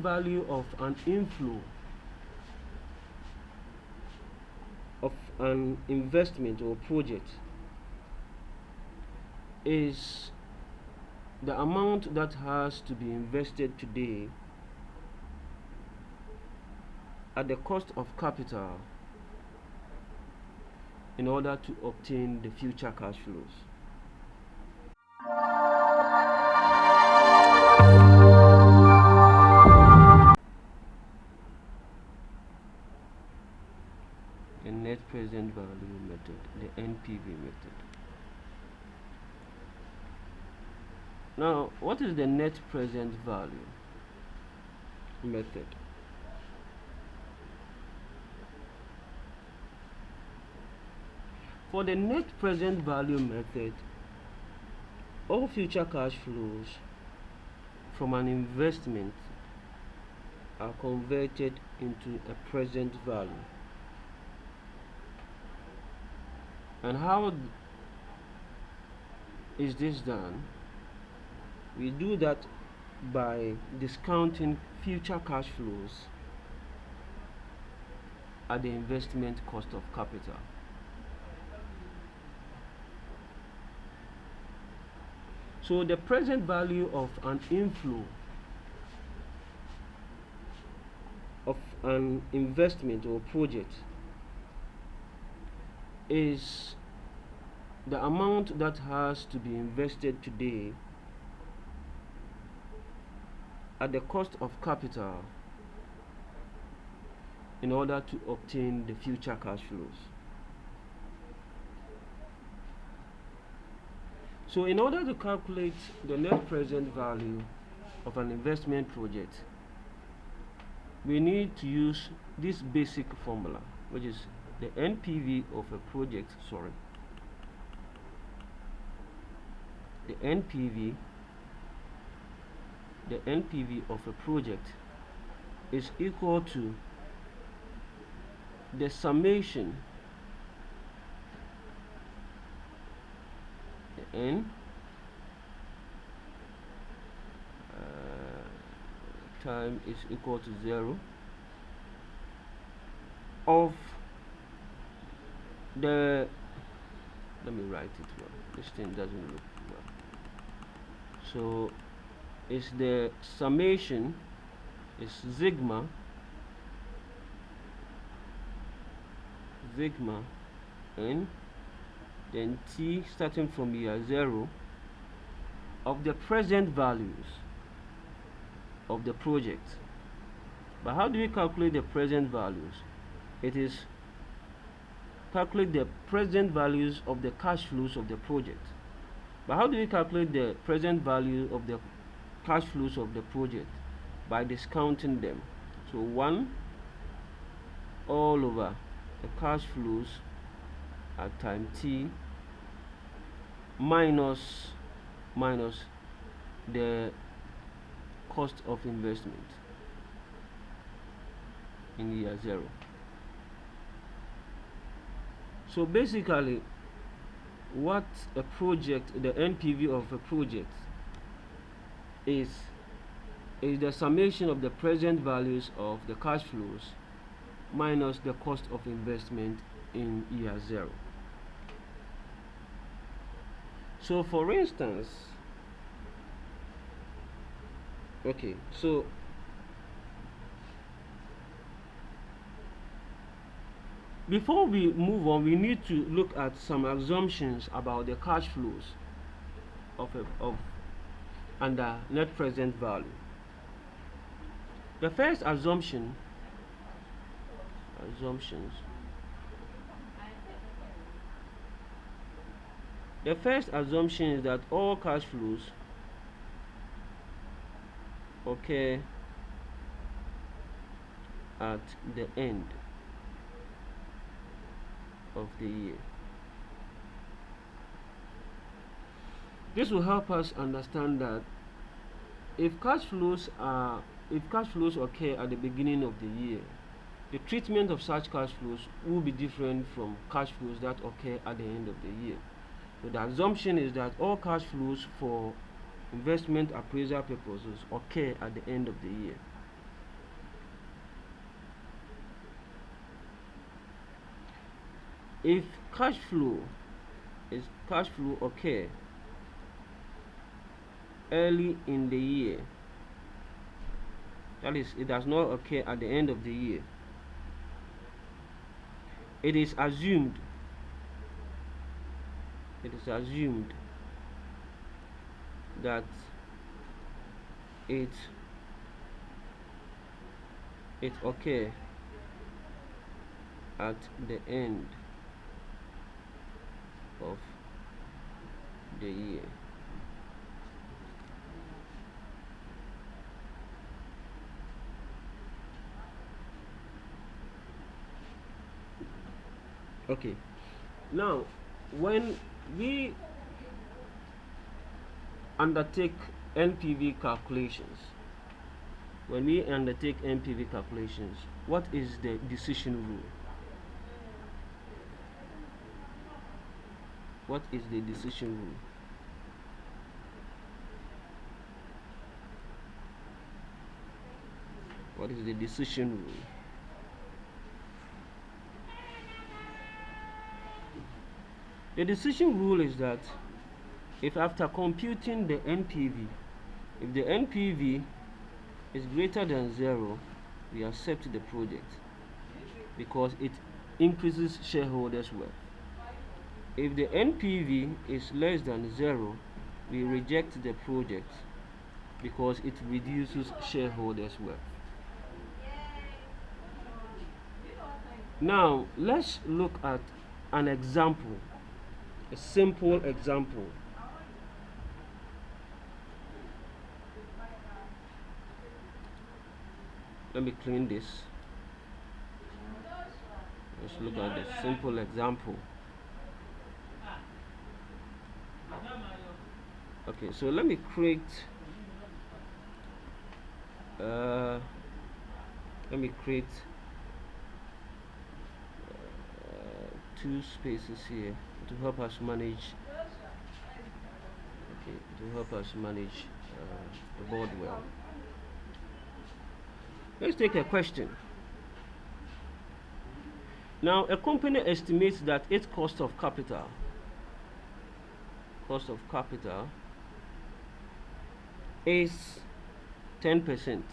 value of an inflow of an investment or project is the amount that has to be invested today at the cost of capital in order to obtain the future cash flows. The net present value method, the NPV method. Now, what is the net present value method? For the net present value method, all future cash flows from an investment are converted into a present value. And how is this done? We do that by discounting future cash flows at the investment cost of capital. So the present value of an inflow of an investment or project is the amount that has to be invested today at the cost of capital in order to obtain the future cash flows. So in order to calculate the net present value of an investment project, we need to use this basic formula, which is the NPV of a project, the NPV of a project is equal to the summation, the N time is equal to 0 of the, let me write it well, this thing doesn't look well, so it's the summation is sigma n then t starting from year 0 of the present values of the project. But how do we calculate the present values? It is calculate the present values of the cash flows of the project. But how do we calculate the present value of the cash flows of the project? By discounting them. So 1 all over the cash flows at time t minus the cost of investment in year 0. So basically what a project, the NPV of a project is the summation of the present values of the cash flows minus the cost of investment in year 0. So for instance, okay, so before we move on, we need to look at some assumptions about the cash flows of under net present value. The first assumptions the first assumption is that all cash flows occur at the end of the year. This will help us understand that if cash flows occur at the beginning of the year, the treatment of such cash flows will be different from cash flows that occur at the end of the year. So the assumption is that all cash flows for investment appraisal purposes occur at the end of the year. if cash flow occur early in the year, that is, it does not occur at the end of the year, it is assumed that it occur at the end of the year. Okay, now when we undertake NPV calculations, what is the decision rule? What is the decision rule? What is the decision rule? The decision rule is that if after computing the NPV, if the NPV is greater than 0, we accept the project because it increases shareholders' wealth. If the NPV is less than 0, we reject the project because it reduces shareholders' wealth. Now, let's look at an example, a simple example. Let me clean this. Let's look at the simple example. Okay, so let me create two spaces here to help us manage the board well. Let's take a question. Now, a company estimates that its cost of capital is 10%.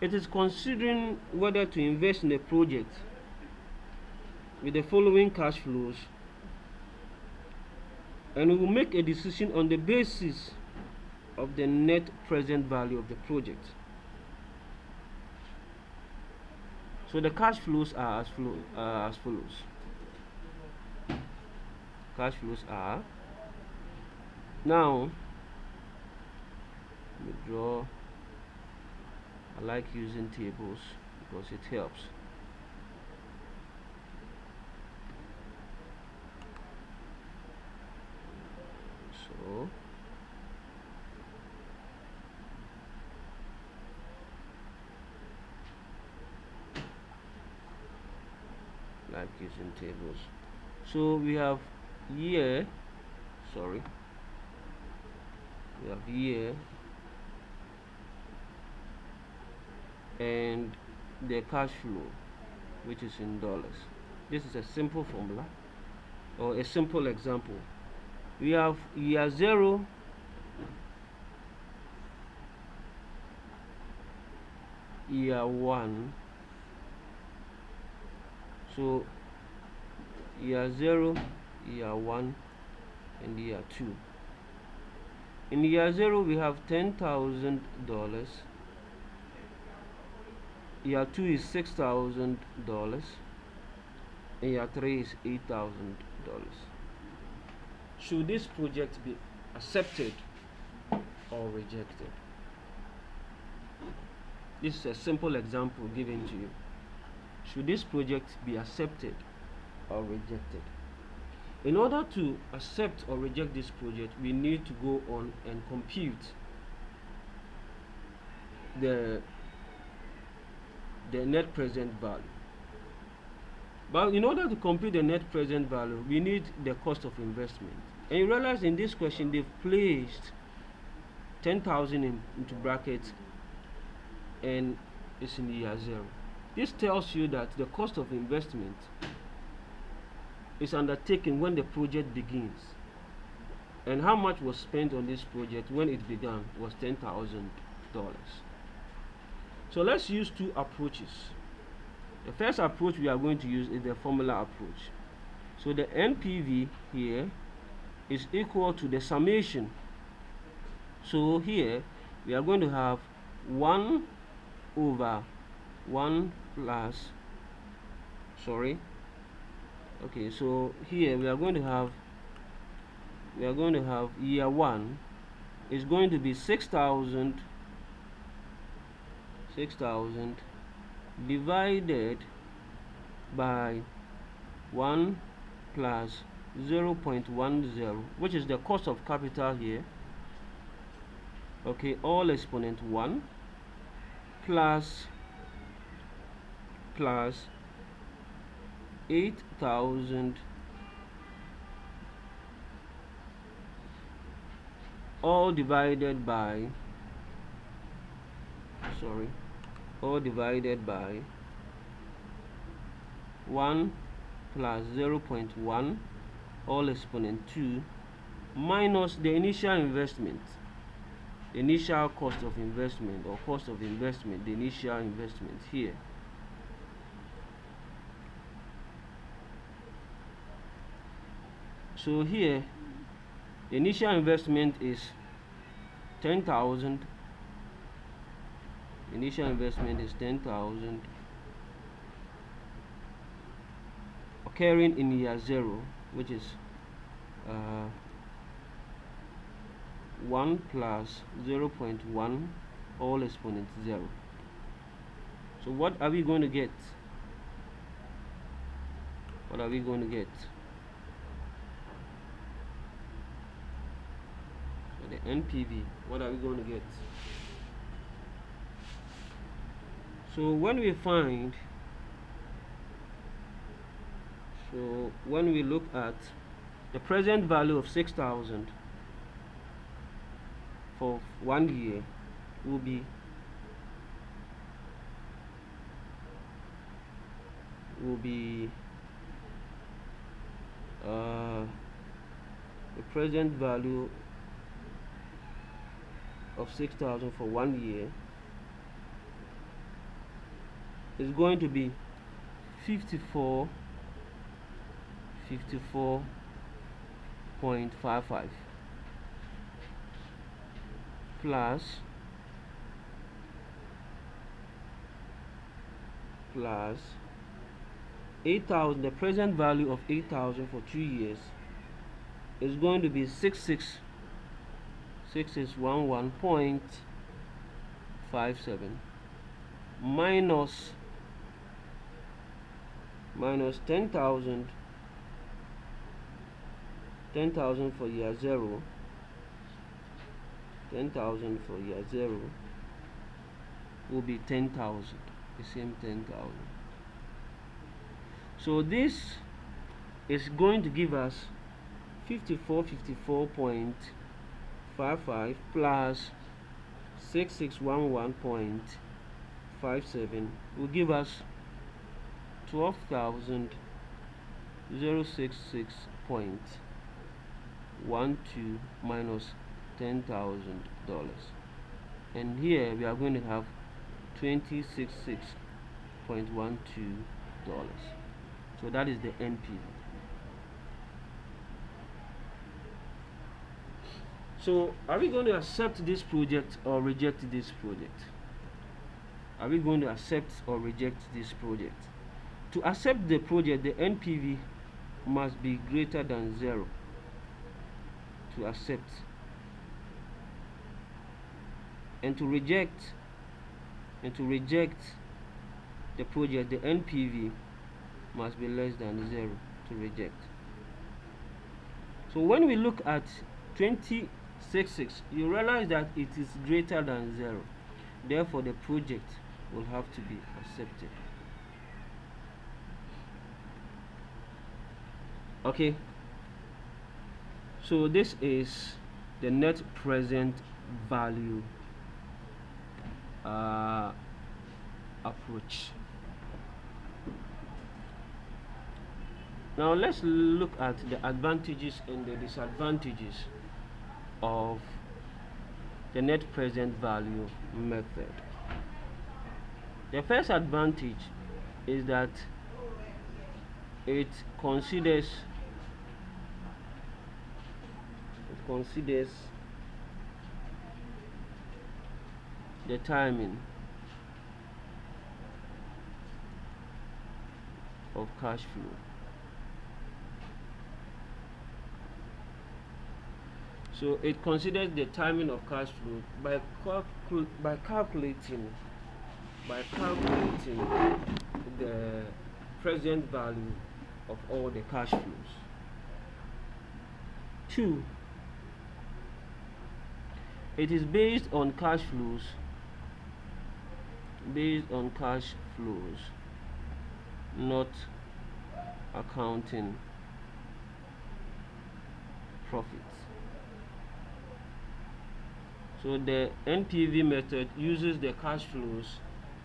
It is considering whether to invest in a project with the following cash flows, and we will make a decision on the basis of the net present value of the project. So the cash flows are as follows. Cash flows are, now let me draw. I like using tables because it helps. So like using tables. So we have year, and the cash flow, which is in dollars. This is a simple formula or a simple example. We have year 0, year 1. So year 0, year 1, and year 2. In year 0 we have $10,000. Year 2 is $6,000, and year 3 is $8,000. Should this project be accepted or rejected? This is a simple example given to you. Should this project be accepted or rejected? In order to accept or reject this project, we need to go on and compute the net present value. But in order to compute the net present value, we need the cost of investment. And you realize in this question they've placed 10,000 into brackets and is in year 0. This tells you that the cost of investment is undertaken when the project begins, and how much was spent on this project when it began was $10,000. So let's use two approaches. The first approach we are going to use is the formula approach. So the NPV here is equal to the summation. So here we are going to have 1 over 1 plus, sorry, okay, so here we are going to have year 1 is going to be 6,000 divided by 1 plus 0.10, which is the cost of capital here, okay, all exponent 1 plus 8,000 all divided by 1 plus 0.1 all exponent 2 minus the initial investment, the initial cost of investment, or cost of investment, the initial investment here. So here the initial investment is 10,000. Initial investment is 10,000 occurring in year 0, which is 1 plus 0.1 all exponent 0. So what are we going to get? What are we going to get? So the NPV, what are we going to get? So when we look at the present value of 6,000 for 1 year will be the present value of 6,000 for 1 year is going to be 54.55 plus 8,000. The present value of 8,000 for 2 years is going to be 6611.57 minus 10,000 for year 0. 10,000 for year 0 will be 10,000, the same 10,000. So this is going to give us 54.55 plus 6611.57 will give us 12,066.12 minus $10,000, and here we are going to have $266.12. So that is the NPV. So are we going to accept this project or reject this project? Are we going to accept or reject this project? To accept the project, the NPV must be greater than 0 to accept. And to reject the project, the NPV must be less than 0 to reject. So when we look at 2066, you realize that it is greater than 0. Therefore, the project will have to be accepted. Okay. So this is the net present value approach. Now let's look at the advantages and the disadvantages of the net present value method. The first advantage is that it considers the timing of cash flow. So it considers the timing of cash flow by calculating the present value of all the cash flows. 2. It is based on cash flows, not accounting profits. So the NPV method uses the cash flows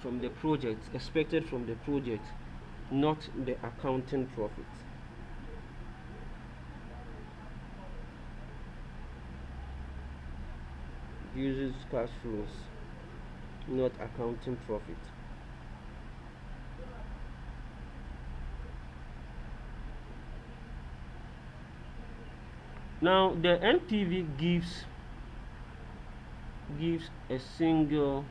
from the project, expected from the project, not the accounting profit. Uses cash flows, not accounting profit. Now the NPV gives a single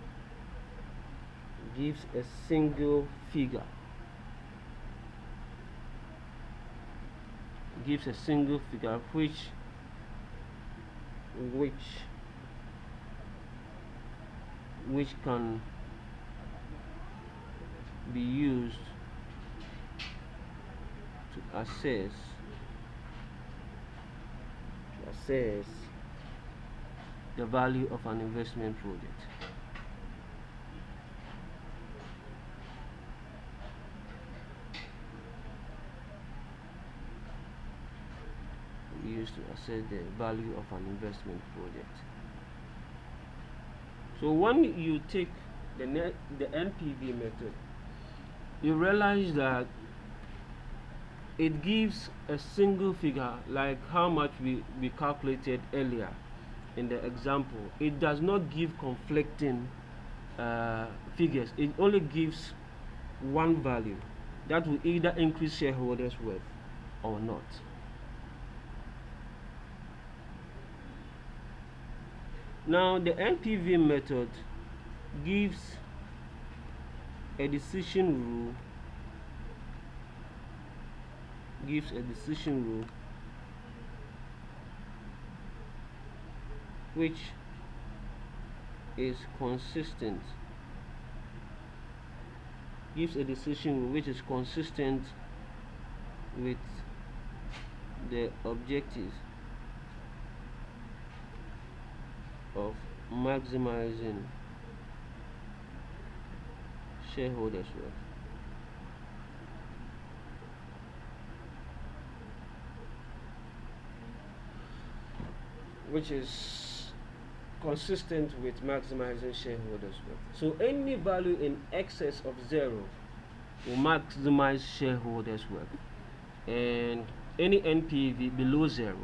figure. Gives a single figure which can be used to assess the value of an investment project. Used to assess the value of an investment project. So when you take the NPV method, you realize that it gives a single figure, like how much we calculated earlier in the example. It does not give conflicting figures. It only gives one value that will either increase shareholders' wealth or not. Now the NPV method gives a decision rule which is consistent with the objectives of maximizing shareholders' wealth. Which is consistent with maximizing shareholders' wealth. So any value in excess of 0 will maximize shareholders' wealth, and any NPV below 0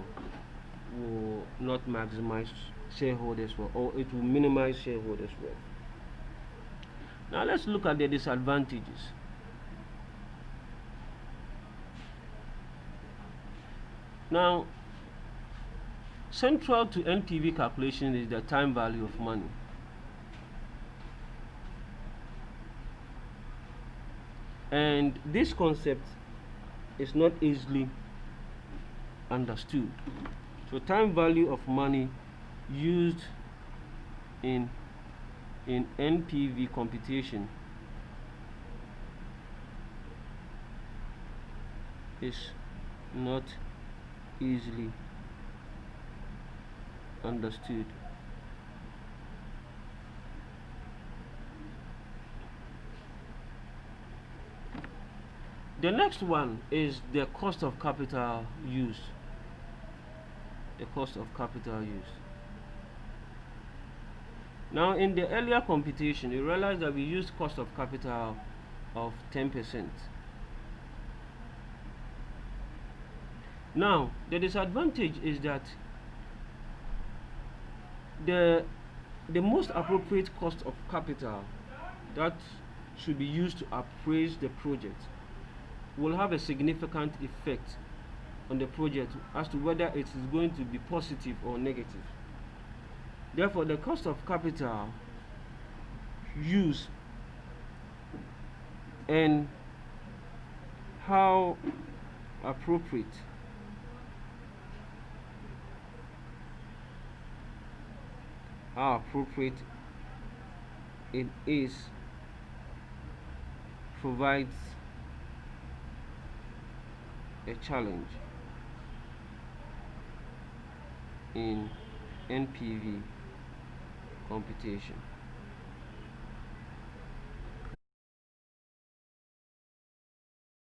will not maximize shareholders' wealth, or it will minimize shareholders' wealth. Now let's look at the disadvantages. Now, central to NPV calculation is the time value of money. And this concept is not easily understood. So time value of money used in NPV computation is not easily understood. The next one is the cost of capital used. The cost of capital used. Now in the earlier computation, you realize that we used cost of capital of 10%. Now the disadvantage is that the most appropriate cost of capital that should be used to appraise the project will have a significant effect on the project as to whether it is going to be positive or negative. Therefore, the cost of capital used and how appropriate it is provides a challenge in NPV computation.